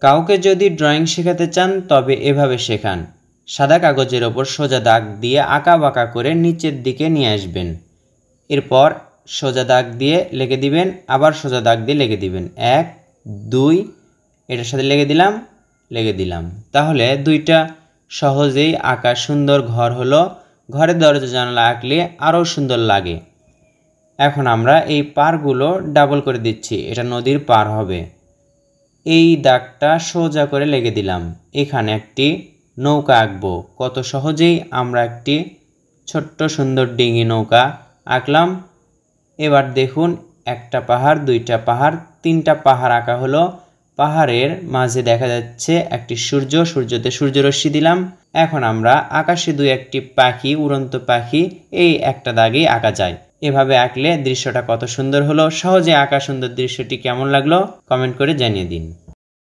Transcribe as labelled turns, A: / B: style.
A: কাউকে যদি ড্রয়িং শেখাতে চান তবে এভাবে শেখান। সাদা কাগজের ওপর সোজা দাগ দিয়ে আঁকা বাঁকা করে নিচের দিকে নিয়ে আসবেন। এরপর সোজা দাগ দিয়ে লিখে দিবেন, আবার সোজা দাগ দিয়ে লিখে দিবেন 1 2, এটার সাথে লিখে দিলাম। তাহলে দুইটা সহজেই আঁকা সুন্দর ঘর হলো। ঘরের দরজা জানালা আঁকলে আরও সুন্দর লাগে। এখন আমরা এই পারগুলো ডাবল করে দিচ্ছি, এটা নদীর পার হবে। এই দাগটা সোজা করে লিখে দিলাম। এখানে একটি নৌকা আঁকবো। কত সহজেই আমরা একটি ছোট্ট সুন্দর ডিঙি নৌকা আঁকলাম। এবার দেখুন, একটা পাহাড়, দুইটা পাহাড়, তিনটা পাহাড় আঁকা হলো। পাহাড়ের মাঝে দেখা যাচ্ছে একটি সূর্য, সূর্যতে সূর্যরশ্মি দিলাম। এখন আমরা আকাশে দুই একটি পাখি, উড়ন্ত পাখি, এই একটা দাগেই আঁকা যায়। এভাবে আঁকলে দৃশ্যটা কত সুন্দর হলো। সহজে আঁকা সুন্দর দৃশ্যটি কেমন লাগলো কমেন্ট করে জানিয়ে দিন।